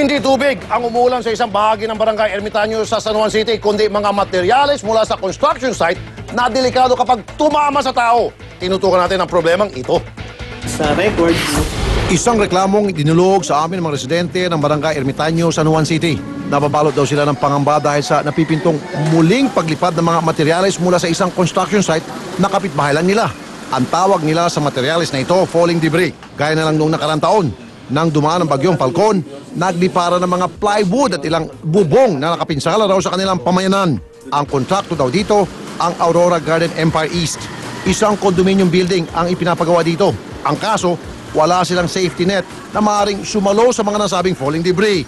Hindi tubig ang umuulan sa isang bahagi ng Barangay Ermitaño sa San Juan City, kundi mga materyales mula sa construction site na delikado kapag tumama sa tao. Tinutukan natin ang problemang ito. Sa record, Isang reklamong dinulog sa amin ng mga residente ng Barangay Ermitaño, San Juan City. Nababalot daw sila ng pangamba dahil sa napipintong muling paglipad ng mga materyales mula sa isang construction site na kapitbahay lang nila. Ang tawag nila sa materyales na ito, falling debris. Gaya na lang noong nakarang taon. Nang dumaan ang bagyong Falcon, naglipara ng mga plywood at ilang bubong na nakapinsala raw sa kanilang pamayanan. Ang kontrakto daw dito, ang Aurora Garden Empire East. Isang condominium building ang ipinapagawa dito. Ang kaso, wala silang safety net na maaaring sumalo sa mga nasabing falling debris.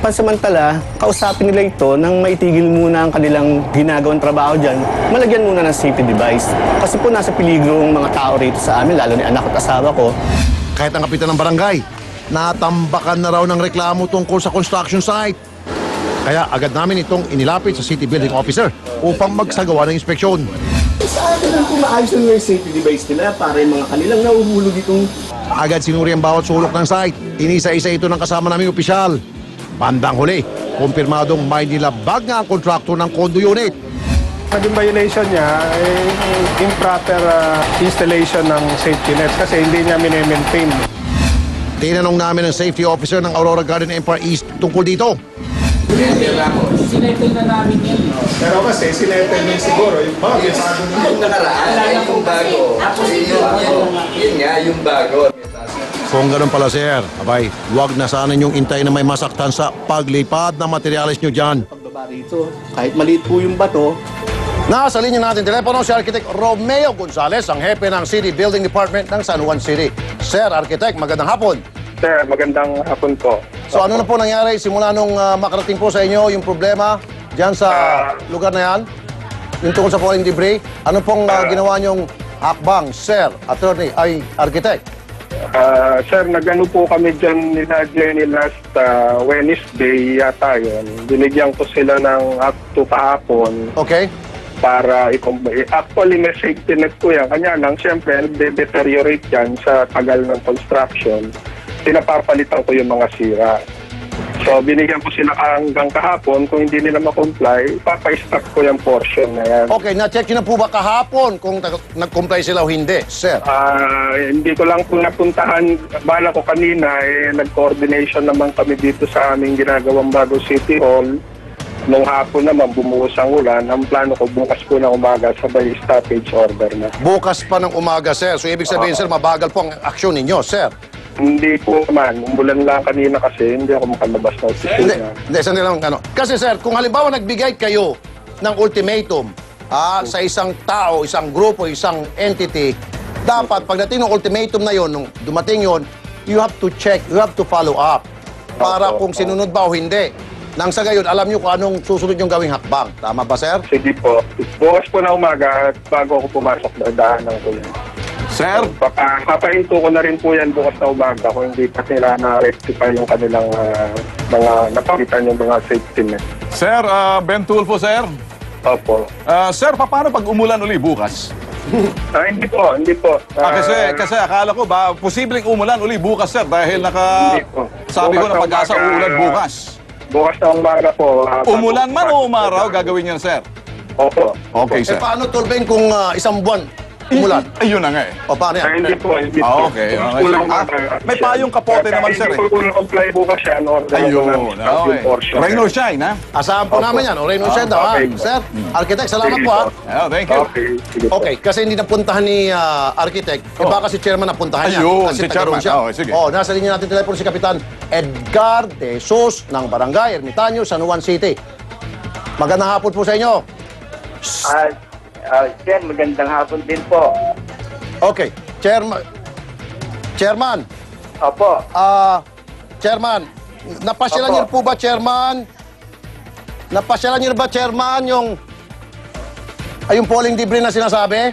pansamantala, kausapin nila ito nang maitigil muna ang kanilang ginagawang trabaho dyan, malagyan muna ng safety device. Kasi po nasa peligro ang mga tao rito sa amin, lalo ni anak at asawa ko. Kahit ang kapitan ng barangay, natambakan na raw ng reklamo tungkol sa construction site. Kaya agad namin itong inilapit sa city building officer upang magsagawa ng inspeksyon. Sa akin lang kung maayos na yung safety device nila para yung mga kanilang nauhulog itong... Agad sinuri ang bawat sulok ng site. Inisa-isa ito ng kasama naming opisyal. Bandang huli, kumpirmadong may nilabag nga ang kontraktor ng condo unit. Naging violation niya ay improper installation ng safety nets kasi hindi niya mini-maintain. Tinanong namin ang safety officer ng Aurora Garden Empire East tungkol dito. Sinettle na namin yan. Pero kasi sinettle niya siguro yung bago. Yung nakaraan ay yung bago. Yun nga, yung bago. Kung ganun pala sir, abay, huwag na sana niyong intay na may masaktan sa paglipad ng materyales niyo dyan. Pagbaba rito, kahit maliit po yung bato, Nasa linya natin telepono si Architect Romeo Gonzales, ang hepe ng City Building Department ng San Juan City. Sir, Architect, magandang hapon. Sir, magandang hapon po. So ano na po nangyari simula nung makarating po sa inyo yung problema dyan sa lugar na yan? Yung tungkol sa falling debris? Ano pong ginawa niyong hakbang, Sir, Attorney, ay Architect? Sir, nagano po kami dyan nila Jenny last Wednesday yata yun. Binigyan ko sila ng up to kahapon Okay. para actually may safety net po yan. Kanya lang, siyempre, nagde-deteriorate yan sa tagal ng construction. Pinapapalitan ko yung mga sira. So, binigyan ko sila hanggang kahapon. Kung hindi nila ma-comply, papa-stop ko yung portion na yan. Okay, na-check nyo na po ba kahapon kung nag-comply sila o hindi, Sir? Hindi ko lang po napuntahan. Bala ko kanina, nag-coordination naman kami dito sa aming ginagawang bago City Hall. Nung hapon naman, bumuhos ang ulan. Ang plano ko, bukas po na umaga, sabay stoppage order na. Bukas pa ng umaga, Sir. So, ibig sabihin, Sir, mabagal po ang aksyon ninyo, Sir. Hindi po naman. Umulan lang kanina kasi hindi ako makalabas na opisina. Hindi, sandali lang, ano. Kasi, Sir, kung halimbawa nagbigay kayo ng ultimatum sa isang tao, isang grupo, isang entity, dapat pagdating ng ultimatum na yon, nung dumating yon, you have to check, you have to follow up para kung sinunod ba o hindi. Nang sa gayon, alam nyo kung anong susunod yung gawing hakbang. Tama ba, Sir? Sige po. Bukas po na umaga at bago ako pumasok na daanan ko yan. Sir, Papahinto ko na rin po yan bukas na umaga kung hindi pa nila na-rectify yung kanilang mga napagitan yung mga safety net. Sir, Ben Tulfo, sir. Opo. Sir, paano pag umulan uli bukas? Hindi po, hindi po. Kasi akala ko ba, posibleng umulan uli bukas, sir, dahil Hindi po. sabi ko Bukas na na pag-asa umaga, uulan bukas. Bukas na umaga po. Umulan man o umaraw, gagawin yan, sir. Opo. Okay, sir. Paano tolben kung isang buwan umulan? Ayun na nga eh. O paano yan? Hindi po, hindi po. Okay. Kulang May payong kapote naman, sir, eh. Hindi po kung comply bukas yan. Ayun, okay. Rain or shine, ha? Asahan po namin yan. O rain or shine daw, ha? Okay. Sir, Architect, salamat Sige po, ha? Oh, thank you. Okay, sige po. Okay, kasi hindi napuntahan ni Architect. Baka si Chairman napuntahan niya. Ayun, Kasi si taga roon Chairman. siya. Okay, sige. Nasa linya natin telepono si Kapitan Edgar De Jesus ng Barangay Ermitaño, San Juan City. Magandang hapon po sa inyo. Jen, magandang hapon din po. Okay, Chairman. Opo. Chairman, napasyalan niyo po ba, Chairman? Napasyalan niyo ba, Chairman, yung falling debris na sinasabi?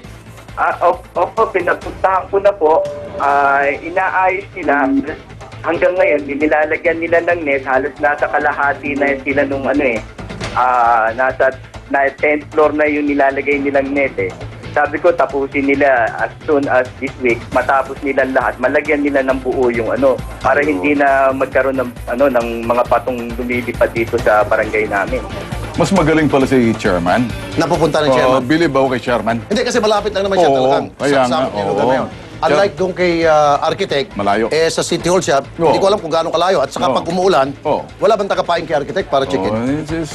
Opo, pinapuntahan ko na po. Inaayos nila. Hanggang ngayon, nilalagyan nila ng net. Halos nasa kalahati na sila nung nasa 10th floor na yung nilalagay nilang net eh. Sabi ko, tapusin nila as soon as this week, matapos nila lahat, malagyan nila ng buo yung para hindi na magkaroon ng, ng mga patong lumilipad dito sa barangay namin. Mas magaling pala si Chairman. Napupunta ng chairman. Believe ako kay Chairman. Hindi, kasi malapit lang naman siya Oo, talagang kaya nga, sa lugar oo. na yun. Unlike doon kay architect, Malayo. sa City Hall siya, Oo. hindi ko alam kung gaano kalayo. At saka Oo. pag umuulan, Oo. wala bang tagapain kay architect para chicken?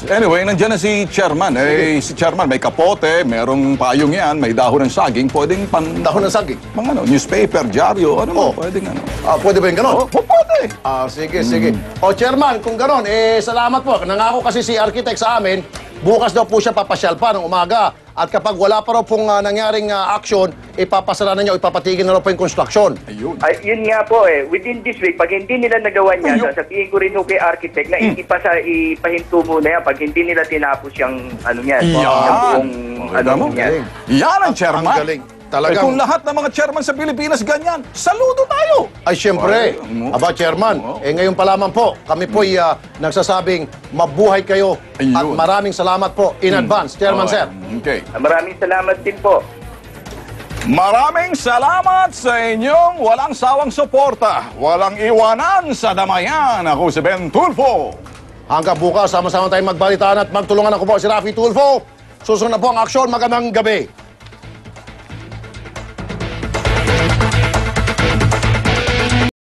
Anyway, nandiyan na si Chairman. Si Chairman, may kapote, merong payong yan, may dahon ng saging, pwedeng Dahon ng saging. mga newspaper, dyaryo, Oo. pwedeng Pwede ba yung ganon? pwede. Sige, sige. O, Chairman, kung ganon, salamat po. Nangako kasi si architect sa amin, bukas daw po siya papasyal pa ng umaga. At kapag wala pa raw pong nangyaring action, ipapasara na niya o ipapatigil na raw po yung construction. Ayun. Ay, yun nga po within this week, pag hindi nila nagawa niya, Ayun. sasabihin ko rin kay architect na ipahinto muna yan pag hindi nila tinapos yung Yan. yung buong Okay, yan. Yan ang Chairman. Ang galing. Talagang- Kung lahat ng mga Chairman sa Pilipinas ganyan, saludo tayo. Ay, siyempre. Ay, Aba, Chairman, Oo. ngayon pa lamang po, kami po nagsasabing mabuhay kayo at Ayun. maraming salamat po in advance, Chairman, sir. Okay. Maraming salamat din po. Maraming salamat sa inyong walang sawang suporta, walang iwanan sa damayan. Ako si Ben Tulfo. Hanggang bukas, sama-sama tayong magbalitaan at magtulungan. Ako po si Rafi Tulfo. Susunod na po ang aksyon. Magandang gabi.